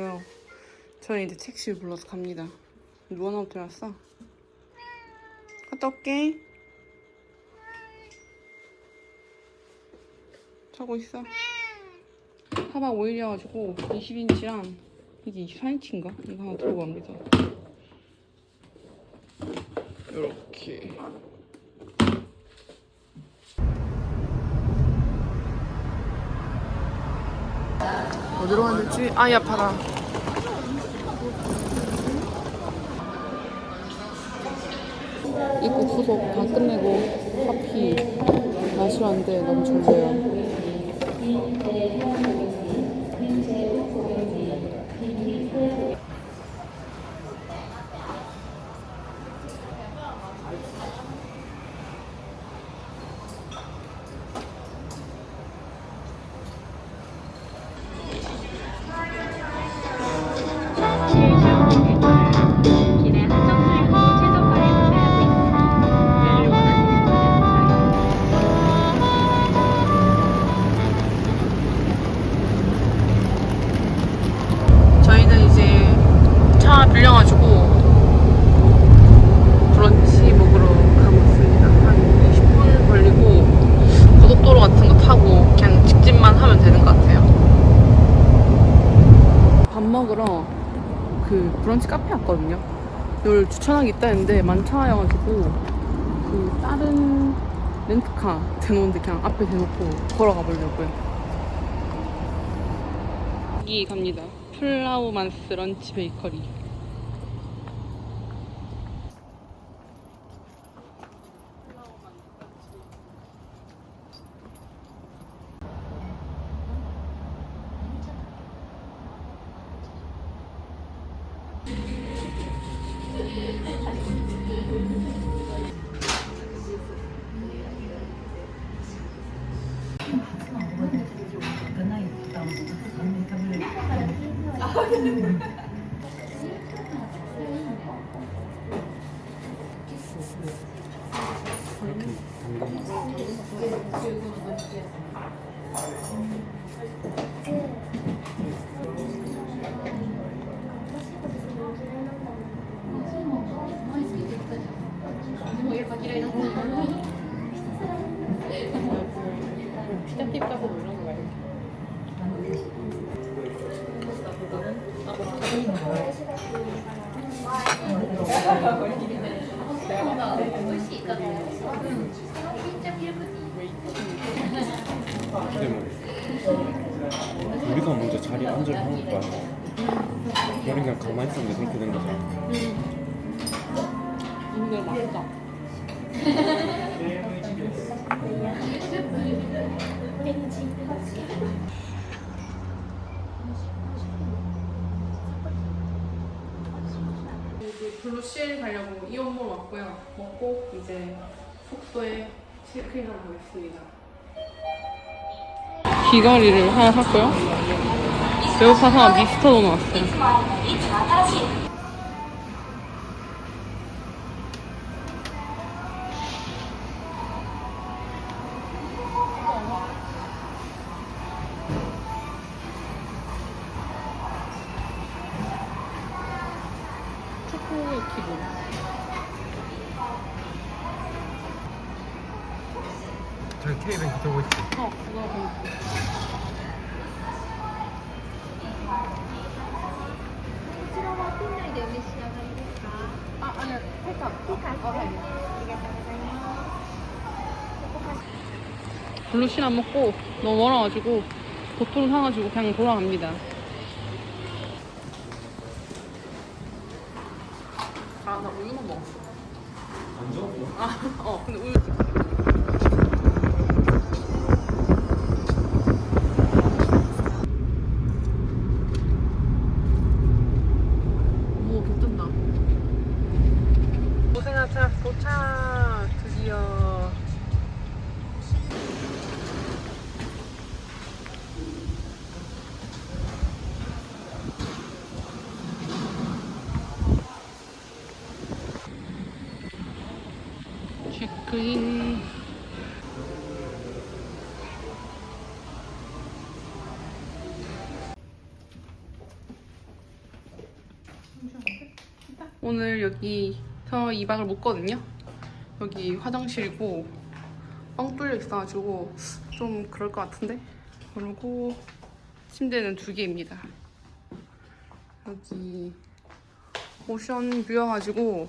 끝났고요. 저는 이제 택시를 불러서 갑니다. 누가 나올 줄 알았어? 갔다 올게. 자고 있어. 하방 5일이어가지고 20인치랑 이게 24인치인가? 이거 하나 들고 갑니다. 이렇게. 어디로 가야 되지? 아야 아파라. 입국 수속 다 끝내고 커피 마시러 왔는데 너무 졸려요. 저희는 이제 차 빌려가지고 브런치 먹으러 가고 있습니다. 한 20분 걸리고 고속도로 같은 거 타고 그냥 직진만 하면 되는 것 같아요. 밥 먹으러 그 브런치 카페 왔거든요. 이걸 추천하기 있다는데 만차여가지고 그 다른 렌트카 대놓은데 그냥 앞에 대놓고 걸어가 보려고요. 여기 갑니다. 플라우만스 런치 베이커리. 피자팁 가서 이런 거 말고. 근데 뭐 우리가 먼저 자리에 앉으려 한 것도 아니고 우리는 그냥 가만히 있었는데 그렇게 된 거잖아. 근데 맛있다. 블루실 가려고 이온몰 왔고요. 먹고 이제 숙소에 체크인하고 가겠습니다. 귀걸이를 하나 샀고요. 배고파서 미스터도 나왔어요. 초콜릿 기본. 저기 K뱅크 들고 있지. 그거 보니까. 아니요, 블루실 안 먹고 너무 멀어가지고 도토리 사가지고 그냥 돌아갑니다. 아, 나 우유만 먹었어. 안 좋아? 아, 근데 우유. 오, 개뜬다. 고생하자. 도착. 드디어. 체크인. 오늘 여기서 2박을 묵거든요. 여기 화장실이고 뻥 뚫려 있어가지고 좀 그럴 것 같은데. 그리고 침대는 2개입니다. 여기 오션 뷰여가지고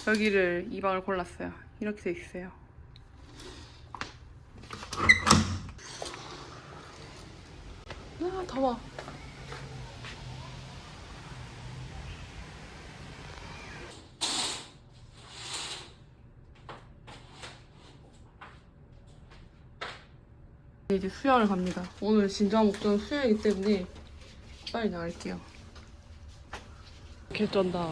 여기를 2박을 골랐어요. 이렇게 돼 있어요. 아 더워. 이제 수영을 갑니다. 오늘 진정한 목적은 수영이기 때문에 빨리 나갈게요. 개쩐다.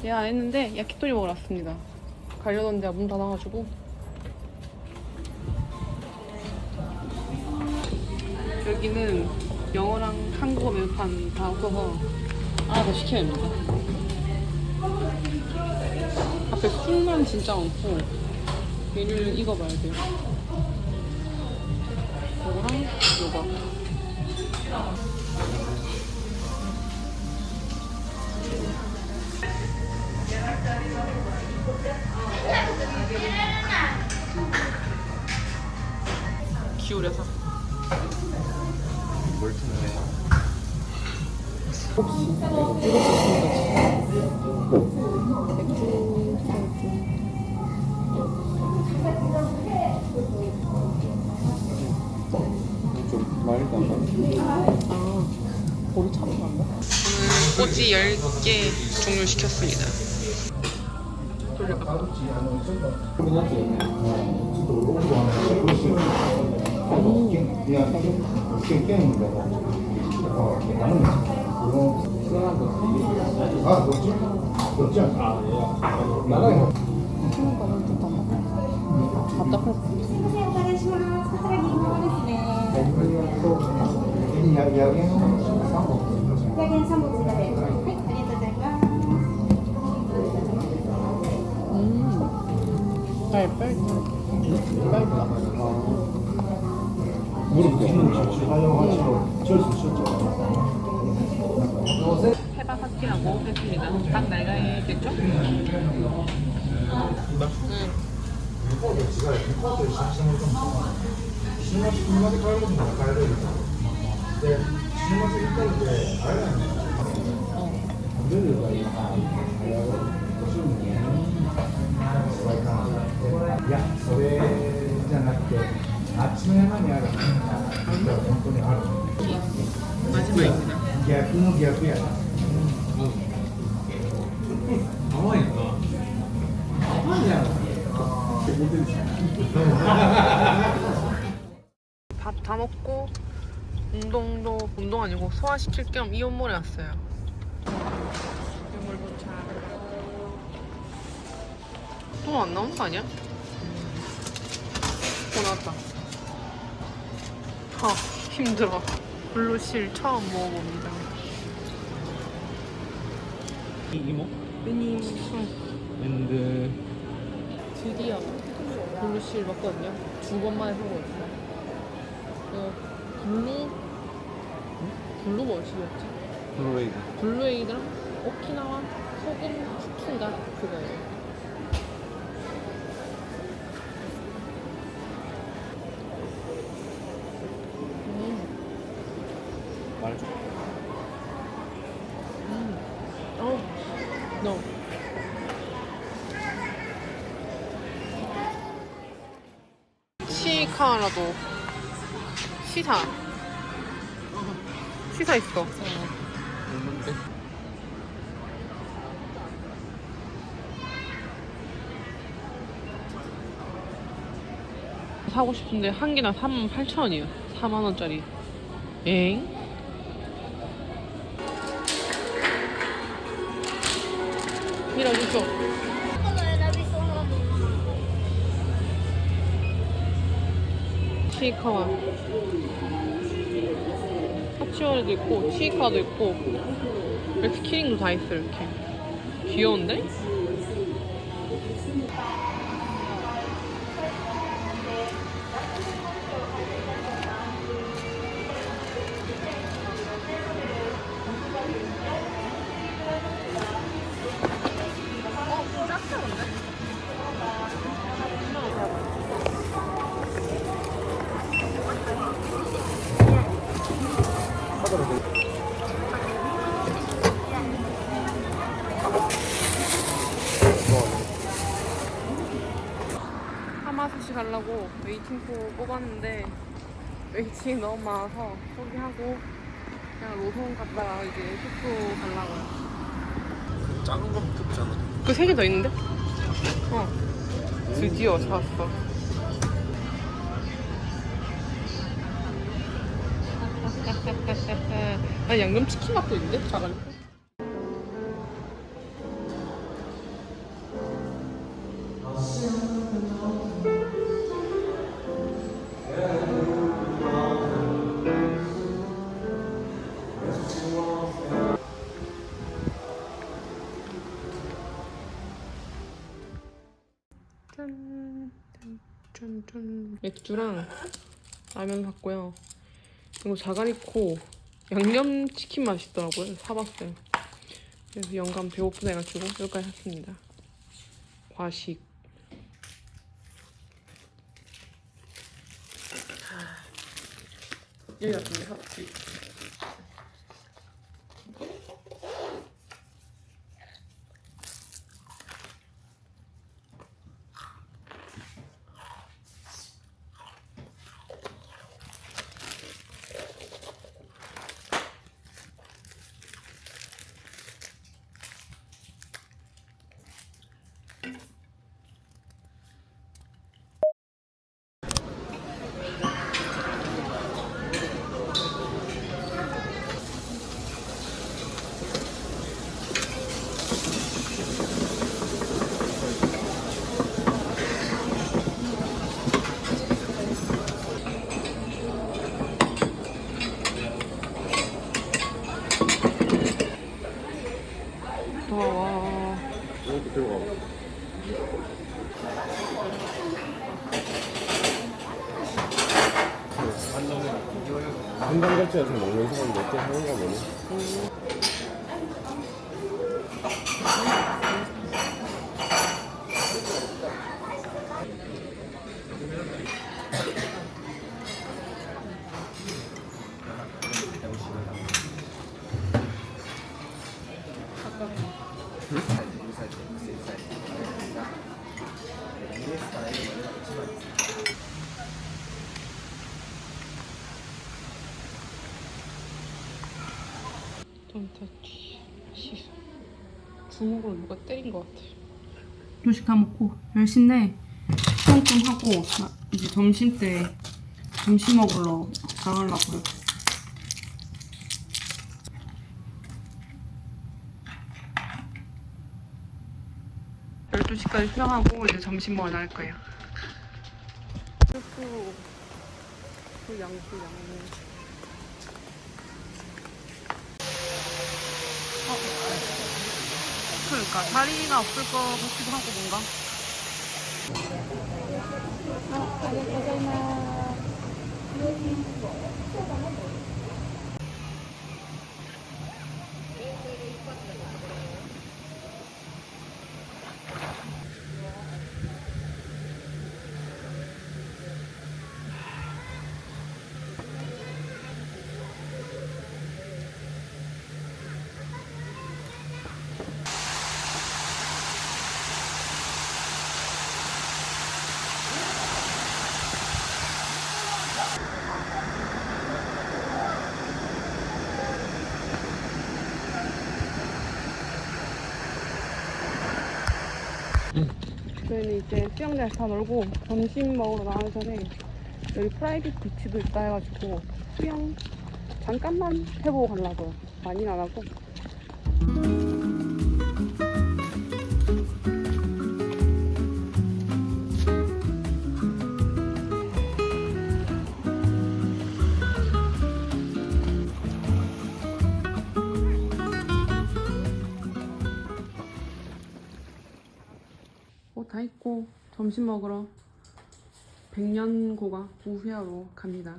예약 안 했는데 야키토리 먹으러 왔습니다. 가려던 데가 문 닫아가지고. 여기는 영어랑 한국어 메뉴판 다 없어서 하나 더 시켜야 됩니다. 앞에 술만 진짜 많고 메뉴는 이거 봐야 돼요. 이거랑 이거. 기울여서. 뭘 트네. 좀 말도 안 나. 아, 볼이 참 많다. 오늘 꼬지 10개 종류 시켰습니다. 돌려봐. 해바사키라고 했습니다. 닭 날개겠죠? 마지막입니다. 逆の逆やな。 밥 다 먹고 운동 아니고 소화시킬 겸 이온몰에 왔어요. 유물 도착. 또 안 나오는 거 아니야? 나왔다. 힘들어. 블루실 처음 먹어봅니다. 이모? 왜님 앤드 드디어 블루실 먹거든요. 2번만에 보고 있어요. 블루 뭐시였지? 블루레이드. 블루에이드랑 오키나와 소금 쿠키인가 그거예요. 말해줘. No. 시카라도 시사 있어. 얼마인데? 사고 싶은데 한 개당 38,000원이에요. 4만 원짜리. 엥? 밀어주죠. 치이카와 하치와리도 있고 치이카도 있고 이렇게 키링도 다 있어. 이렇게 귀여운데? 하마스시 가려고 웨이팅표 뽑았는데 웨이팅이 너무 많아서 포기하고 그냥 로손 갔다가 이제 숙소 가려고요. 작은 거밖에 없잖아. 그 3개 더 있는데? 드디어 샀어. 아, 양념치킨 맛도 있는데? 작으니까. 짠. 맥주랑 라면 샀고요. 이거 자가리코 양념치킨 맛있더라고요. 사봤어요. 그래서 영감 배고프다 해가지고 여기까지 샀습니다. 과식. 여기 같은데 샀지. 와. 이것도 들어가. 한강결제에서 먹는 사람 몇 개 하는가 보네. 던터치 시소. 주먹으로 누가 때린 것 같아. 조식 다 먹고 10시인데 수영 좀 하고 이제 점심 때 점심 먹으러 나가려고요. 12시까지 수영하고 이제 점심 먹으러 나갈 거예요. 수 양수 양무. 그러니까 자리가 없을 것 같기도 하고 뭔가. 저희는 이제 수영장 다 놀고 점심 먹으러 나가기 전에 여기 프라이빗 비치도 있다 해가지고 수영 잠깐만 해보고 가려고요. 많이는 안 하고. 옷 다 입고 점심 먹으러 백년고가 우회하러 갑니다.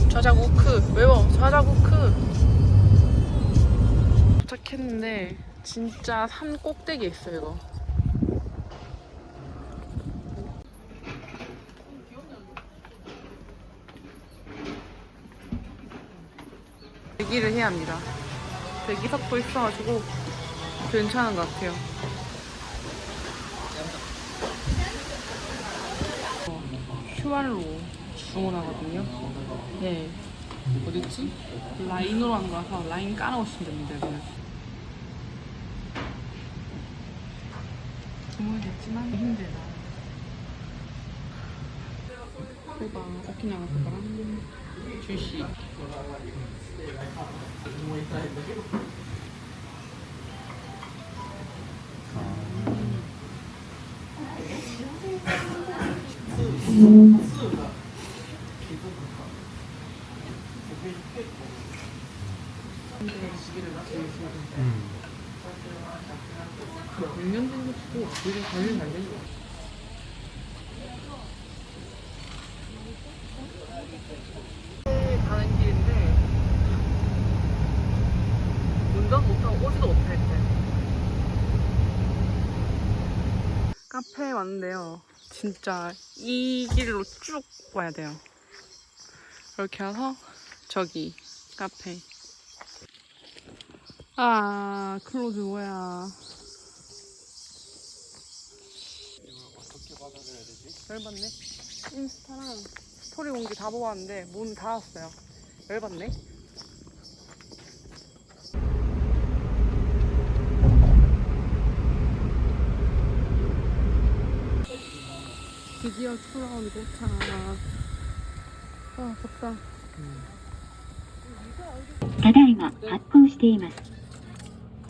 자자구크 외워. 자자구크 도착했는데 진짜 산 꼭대기에 있어요. 이거 대기를 해야 합니다. 대기석도 있어가지고 괜찮은 것 같아요. 슈알로 주문하거든요. 네. 어딨지? 라인으로 한 거라서 라인 깔아오시면 됩니다. 여기는. 주문이 됐지만 힘들다. 소바, 오키나와 소바랑 주시. 시기를 맞추고 있습니다. 6년 된 것도 되게 관리 잘 된 것 같아요. 가는 길인데 운전 못하고 오지도 못할 때 카페에 왔는데요. 진짜 이 길로 쭉 와야 돼요. 이렇게 와서 저기 카페. 아, 클로즈 뭐야. 어떻게 받아들여야 되지? 열받네. 인스타랑 스토리 공지 다 보고 왔는데 문 닫았어요. 열받네. 드디어 돌아온 도착. 아, 덥다. ただいま発行しています。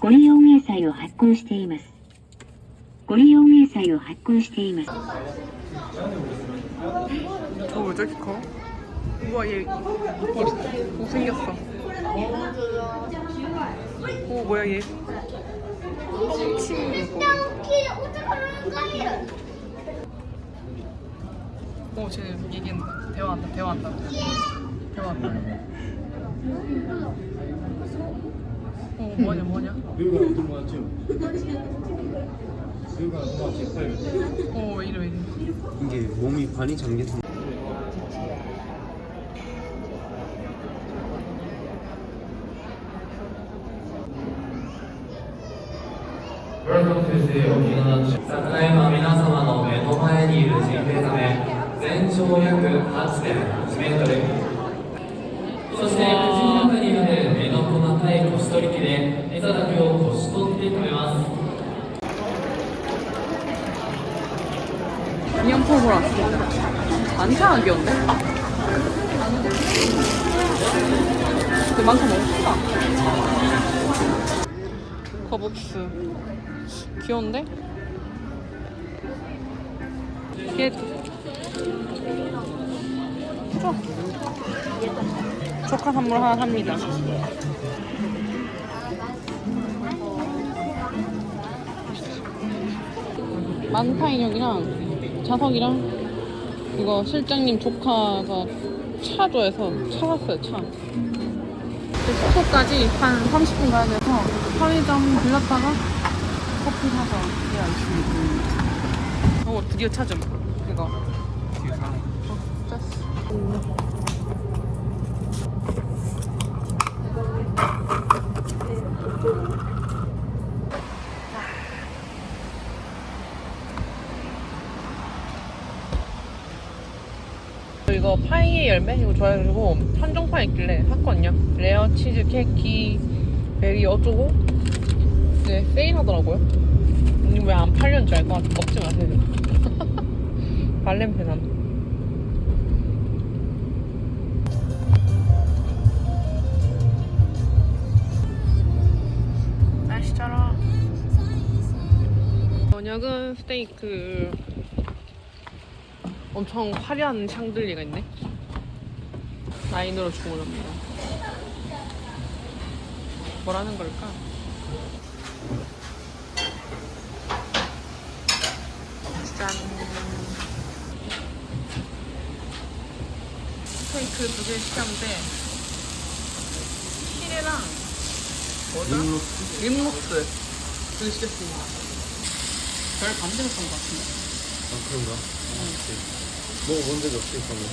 ご利用明細を発行しています。ご利用明細を発行しています。 저 왜 저렇게 커? 우와, 얘 못생겼어. 오, 뭐야 얘. 뻥치고 있고. 오, 쟤 얘기한다. 대화한다. 뭐냐? 여기가 도마지. 여기가 도마지 빨리. 왜 이래. 이게 몸이 반이 잠겼어. Welcome to the 沖縄市。ただいま皆様の目の前にいるジンベエザメ、全長約 8.8 メートル。そして口の中にある目の細かい腰取り器で餌だけをこし取って食べます。 기념품 보러 왔어. 안타가 귀여운데? 그만큼 너무 크다. 거북스. 귀여운데? 얘 조카 선물 하나 삽니다. 만타 인형이랑 자석이랑 이거 실장님 조카가 차 좋아해서 차 샀어요. 차. 숙소까지 한 30분 가야 돼서 편의점 들렸다가 커피 사서 해야 있습니다. 드디어 찾음. 이거. 뒤에 사람. 짰어. 파이의 열매 이거 좋아해가지고 한정판 있길래 샀거든요. 레어 치즈 케이크 베리 어쩌고 네 세일하더라고요. 왜 안 팔려는 줄 알 것 같아. 먹지 마세요. 발렌페난. 맛있잖아. 저녁은 스테이크. 엄청 화려한 샹들리가 있네. 라인으로 주문합니다. 뭐라는 걸까? 짠. 스테이크 2개 시켰는데 피레랑 뭐죠? 립로스 2개 시켰습니다. 별 반대로 쏜것 같은데? 아 그런가? 먹어본 적이 없지 그러면.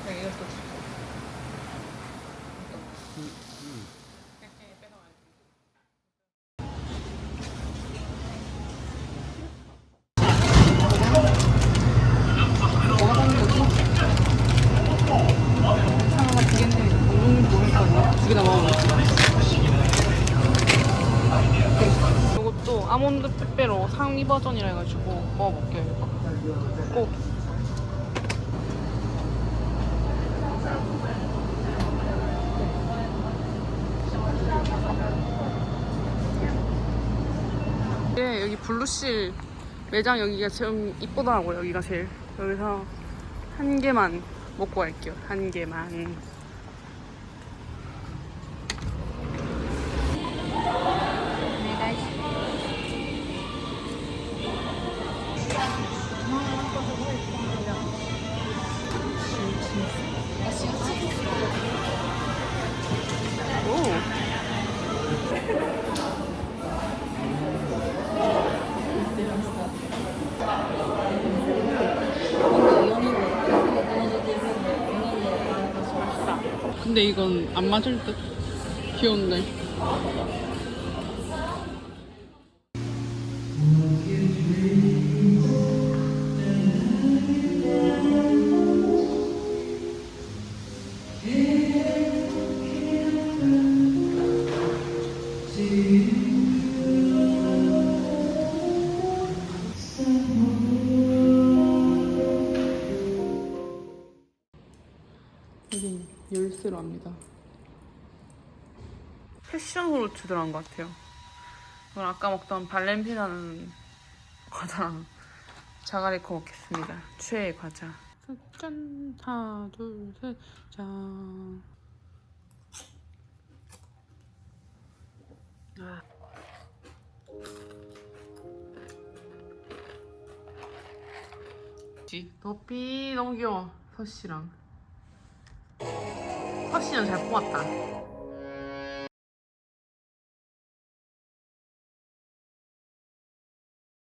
네, 이것도 뭐가 다른 거지? 하나가 두 개인데 먹는 게 모르겠거든요. 두 개 다 먹어볼게요. 이것도 아몬드 빼빼로 상위 버전이라 해가지고 먹어볼게요. 이거 꼭. 네, 여기 블루실 매장 여기가 제일 이쁘더라고요. 여기가 제일. 여기서 한 개만 먹고 갈게요. 한 개만. 오. 근데 이건 안 맞을 듯. 귀여운데. 여긴 열쇠로 합니다. 패션 후르츠 들어간 것 같아요. 이건 아까 먹던 발렌피라는 과자랑 자가리코 먹겠습니다. 최애 과자. 짠! 하나, 둘, 셋, 짠! 아. 도피 너무 귀여워. 서씨랑. 서씨는 잘 뽑았다.